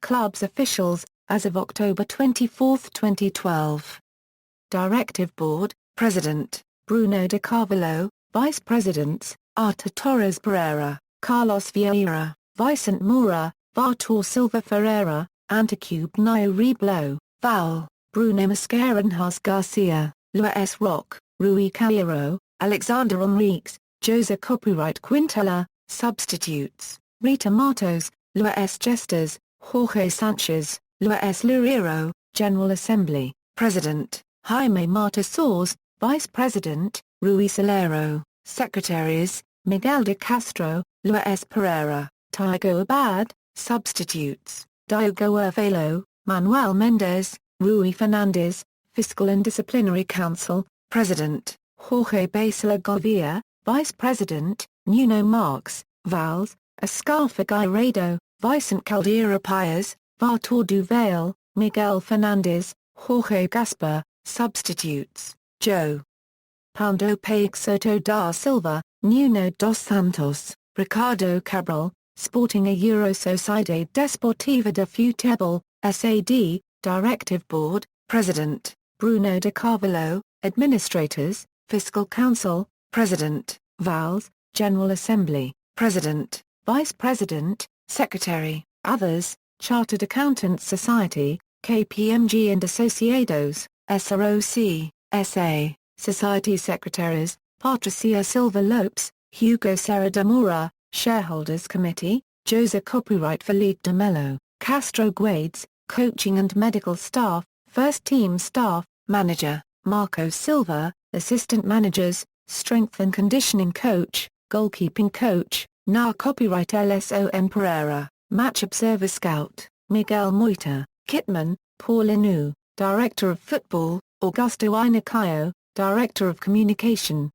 Club's officials, as of October 24, 2012. Directive Board, President, Bruno de Carvalho, Vice Presidents, Artur Torres Pereira, Carlos Vieira, Vicente Moura, Artur Silva Ferreira, Anticube Nio Reblo, Val, Bruno Mascarenhas Garcia, Luis Roque, Rui Cairo, Alexander Henriques, Jose Copyright Quintela, Substitutes, Rita Matos, Luis Gestas, Jorge Sanchez, Luis Loureiro, General Assembly, President, Jaime Martins, Vice President, Rui Solero, Secretaries, Miguel de Castro, Luis Pereira, Tiago Abad, Substitutes, Diogo Arvelo, Manuel Mendes, Rui Fernandes, Fiscal and Disciplinary Council, President, Jorge Basila Govia, Vice President, Nuno Marques, Vals, Oscar Figueiredo, Vicente Caldeira Pires, Artur Duvail, Miguel Fernandes, Jorge Gaspar, Substitutes, Joe Paulo Peixoto da Silva, Nuno dos Santos, Ricardo Cabral, Sporting a Sociedade Desportiva de Futebol, SAD, Directive Board, President, Bruno de Carvalho, Administrators, Fiscal Council, President, VALS, General Assembly, President, Vice President, Secretary, Others, Chartered Accountants Society, KPMG and Associados, SROC, SA, Society Secretaries, Patricia Silva Lopes, Hugo Serra de Moura, Shareholders Committee, Jose Copyright Felipe de Melo, Castro Guedes, Coaching and Medical Staff, First Team Staff, Manager, Marco Silva, Assistant Managers, Strength and Conditioning Coach, Goalkeeping Coach, NA Copyright LSON Pereira, Match Observer Scout, Miguel Moita, Kitman, Paul Inu, Director of Football, Augusto Inacayo, Director of Communication.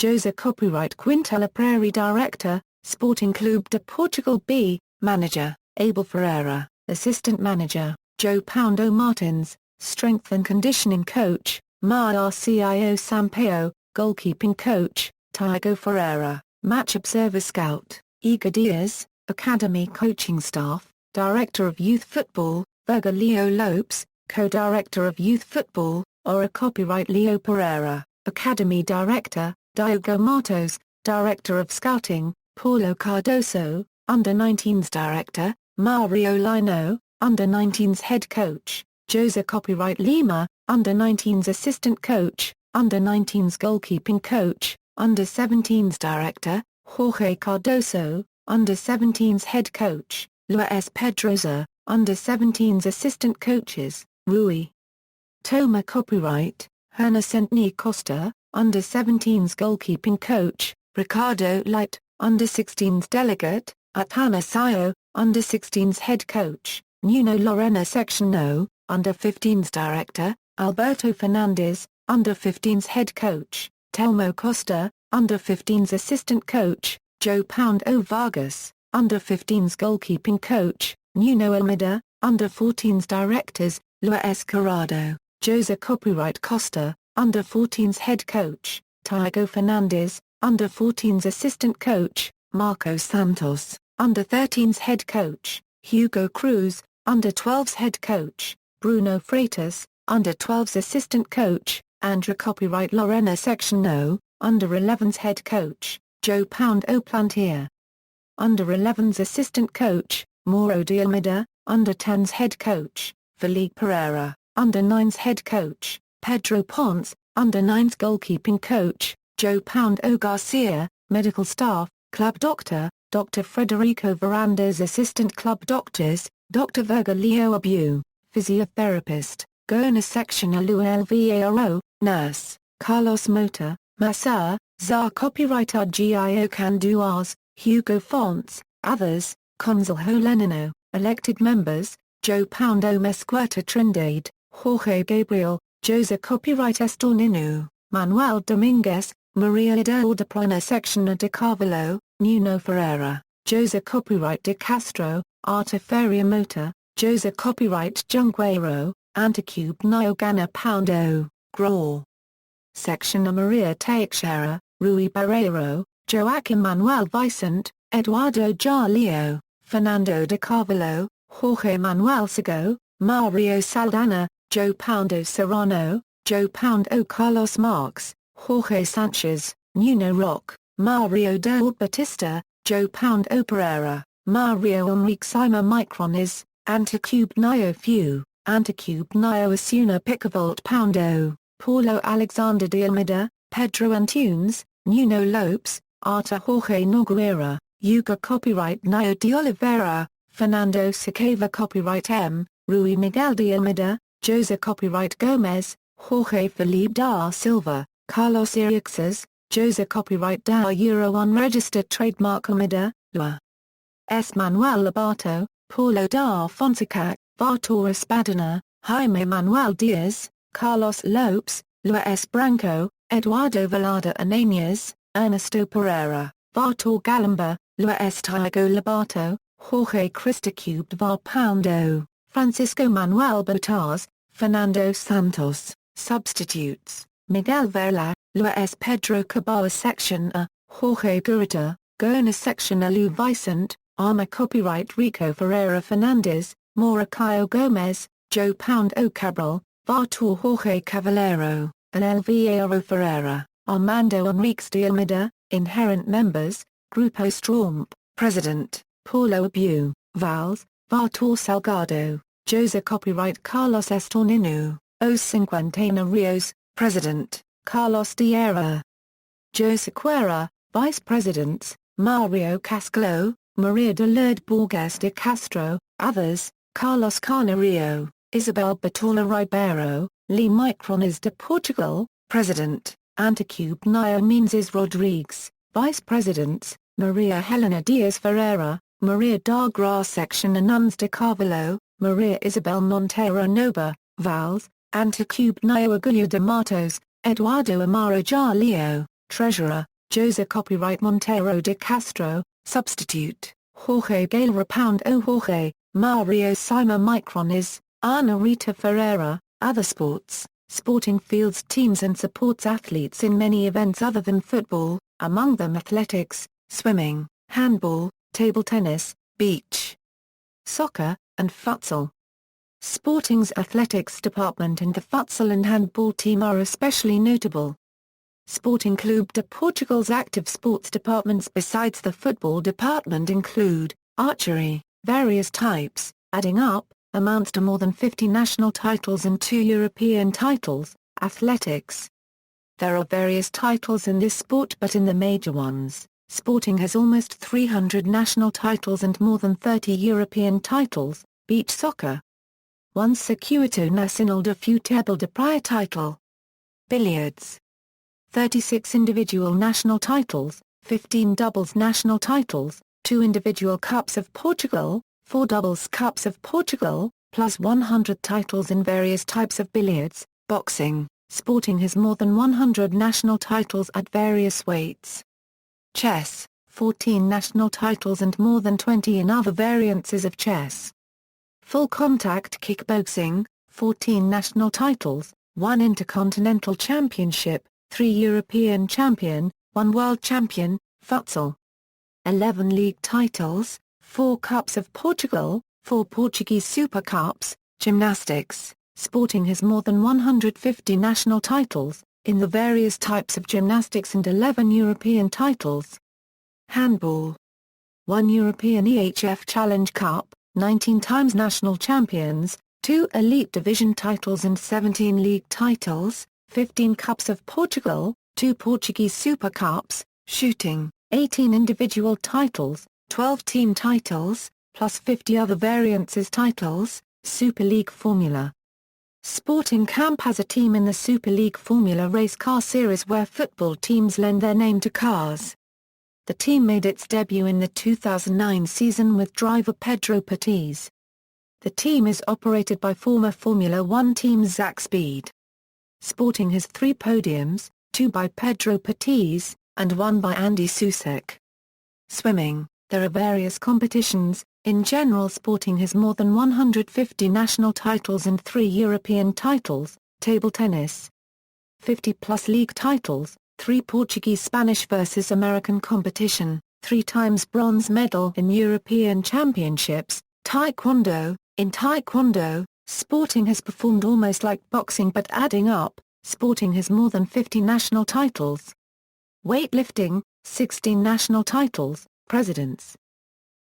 Jose Copyright Quintela Prairie Director, Sporting Clube de Portugal B, Manager, Abel Ferreira, Assistant Manager, Joe Poundo Martins, Strength and Conditioning Coach, Marcio Sampaio, Goalkeeping Coach, Tiago Ferreira, Match Observer Scout, Igor Diaz, Academy Coaching Staff, Director of Youth Football, Virga Leo Lopes, Co-Director of Youth Football, Ora Copyright Leo Pereira, Academy Director, Diogo Matos, Director of Scouting, Paulo Cardoso, Under-19s Director, Mario Lino, Under-19s Head Coach, Jose Copyright Lima, Under-19s Assistant Coach, Under-19s Goalkeeping Coach, Under-17s Director, Jorge Cardoso, Under-17s Head Coach, Luis Pedrosa, Under-17s Assistant Coaches, Rui Toma Copyright, Hernacentni Costa, Under-17s Goalkeeping Coach, Ricardo Light, Under-16s Delegate, Atana Sayo, Under-16s Head Coach, Nuno Lorena Section No, Under-15s Director, Alberto Fernandes, Under-15s Head Coach, Telmo Costa, Under-15s Assistant Coach, Joe Poundo Vargas, Under-15s Goalkeeping Coach, Nuno Almeida, Under-14s Directors, Luis Corrado, Jose Copyright Costa, Under-14s Head Coach, Tiago Fernandes, Under-14s Assistant Coach, Marco Santos, Under-13s Head Coach, Hugo Cruz, Under-12s Head Coach, Bruno Freitas, Under-12s Assistant Coach, Andra Copyright Lorena Section No, Under-11s Head Coach, Joe Poundo Plantier. Under-11s Assistant Coach, Mauro de Almeida, Under-10s Head Coach, Felipe Pereira, Under-9s Head Coach, Pedro Ponce, Under-9s Goalkeeping Coach, Joe Poundo Garcia, Medical Staff, Club Doctor, Dr. Frederico Verandas Assistant Club Doctors, Dr. Virga Leo Abu, Physiotherapist, Gona Section Alvaro, Nurse, Carlos Mota, Masseur, Czar Copyright Rgio Canduars, Hugo Fonts, Others, Consul Holenino, Elected Members, Joe Poundo Mesquerta Trindade, Jorge Gabriel, Jose Copyright Estornino, Manuel Dominguez, Maria de Prana Section de Carvalho, Nuno Ferreira, Jose Copyright de Castro, Arta Feria Mota, Jose Copyright Junqueiro, Anticube Niogana Poundo, Graw. Section a Maria Teixeira, Rui Barreiro, Joaquim Manuel Vicente, Eduardo Jarlio, Fernando de Carvalho, Jorge Manuel Sago, Mario Saldana, Joe Poundo Serrano, Joe Poundo Carlos Marx, Jorge Sanchez, Nuno Roque, Mario del Batista, Joe Poundo Pereira, Mario Enrique Sima Micrones, Anticube Nio Few, Anticube Nio Asuna Picavolt Poundo, Paulo Alexander de Almeida, Pedro Antunes, Nuno Lopes, Arta Jorge Nogueira, Hugo Copyright Nio de Oliveira, Fernando Sacava Copyright M, Rui Miguel de Almeida, Jose Copyright Gomez, Jorge Felipe da Silva, Carlos Irixas, Jose Copyright da Euro Unregistered Trademark Almeida, Lua. S. Manuel Lobato, Paulo da Fonseca, Vartor Espadana, Jaime Manuel Diaz, Carlos Lopes, Luis Branco, Eduardo Velada Ananias, Ernesto Pereira, Vartor Galamba, Luis Tiago Lobato, Jorge Cristocube var Poundo, Francisco Manuel Botaz, Fernando Santos, Substitutes, Miguel Verla, Luis Pedro Cabarra Section A, Jorge Gurita, Goiânia Section Alu Vicente, Arma Copyright Rico Ferreira Fernandes, Maura Caio Gomes, Joe Pound O Cabral, Vartor Jorge Cavaleiro, and Elviro Ferreira, Armando Enriques de Almeida, inherent members, Grupo Stronk, President, Paulo Abreu, Vals, Vartor Salgado, Jose Copyright Carlos Estornino, Os Cinquentena Rios, President, Carlos Diera, Jose Sequeira, Vice Presidents, Mario Cascalo, Maria de Lourdes Borges de Castro, others, Carlos Carneiro, Isabel Batola Ribeiro, Lee Micrones de Portugal, President, Anticube Nio Menezes Rodrigues, Vice Presidents, Maria Helena Diaz Ferreira, Maria da Graça Section Anuns de Carvalho, Maria Isabel Monteiro Noba, Vals, Anticube Nio Agulho de Matos, Eduardo Amaro Jaleo, Treasurer, Jose Copyright Monteiro de Castro, Substitute, Jorge Gale Pound O Jorge, Mario Sima Micrones, Ana Rita Ferreira, Other Sports, Sporting fields teams and supports athletes in many events other than football, among them athletics, swimming, handball, table tennis, beach soccer, and futsal. Sporting's athletics department and the futsal and handball team are especially notable. Sporting Clube de Portugal's active sports departments besides the football department include archery, various types, adding up, amounts to more than 50 national titles and 2 European titles, athletics. There are various titles in this sport but in the major ones, Sporting has almost 300 national titles and more than 30 European titles, beach soccer. 1 Circuito Nacional de Futebol de Praia title. Billiards. 36 individual national titles, 15 doubles national titles, 2 individual Cups of Portugal, 4 doubles Cups of Portugal, plus 100 titles in various types of billiards, boxing. Sporting has more than 100 national titles at various weights. Chess, 14 national titles and more than 20 in other variances of chess. Full contact kickboxing, 14 national titles, 1 Intercontinental Championship, 3 European Champion, 1 World Champion, futsal. 11 league titles, 4 Cups of Portugal, 4 Portuguese Super Cups, gymnastics. Sporting has more than 150 national titles, in the various types of gymnastics and 11 European titles. Handball. 1 European EHF Challenge Cup, 19 times national champions, 2 Elite Division titles and 17 league titles, 15 Cups of Portugal, 2 Portuguese Super Cups, shooting, 18 individual titles, 12 team titles, plus 50 other variances titles, Super League Formula. Sporting Camp has a team in the Super League Formula Race Car Series where football teams lend their name to cars. The team made its debut in the 2009 season with driver Pedro Patiz. The team is operated by former Formula One team Zack Speed. Sporting has 3 podiums, 2 by Pedro Patiz, and 1 by Andy Susek. Swimming. There are various competitions. In general, Sporting has more than 150 national titles and 3 European titles, table tennis. 50-plus league titles, 3 Portuguese-Spanish versus American competition, 3 times bronze medal in European Championships, taekwondo. In taekwondo, Sporting has performed almost like boxing but adding up, Sporting has more than 50 national titles. Weightlifting, 16 national titles, presidents.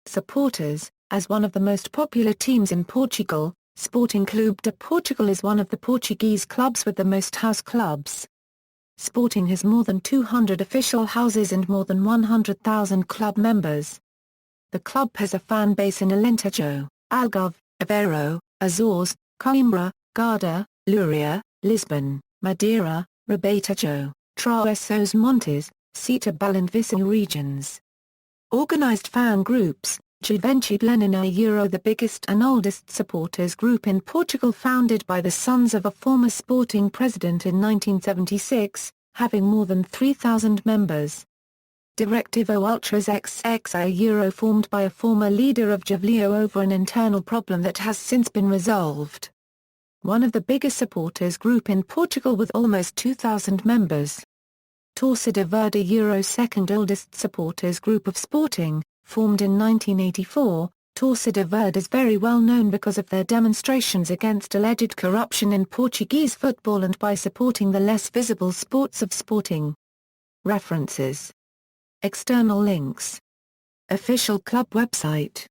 Supporters. As one of the most popular teams in Portugal, Sporting Clube de Portugal is one of the Portuguese clubs with the most house clubs. Sporting has more than 200 official houses and more than 100,000 club members. The club has a fan base in Alentejo, Algarve, Aveiro, Azores, Coimbra, Garda, Luria, Lisbon, Madeira, Ribatejo, Trás-os-Montes, Setúbal and Viseu regions. Organized fan groups. Juventude Leonina Euro, the biggest and oldest supporters group in Portugal, founded by the sons of a former Sporting president in 1976, having more than 3,000 members. Directivo Ultras XX Euro, formed by a former leader of Javlio over an internal problem that has since been resolved. One of the biggest supporters group in Portugal with almost 2,000 members. Torcida Verde Euro second oldest supporters group of Sporting, formed in 1984, Torcida Verde is very well known because of their demonstrations against alleged corruption in Portuguese football and by supporting the less visible sports of Sporting. References. External links. Official club website.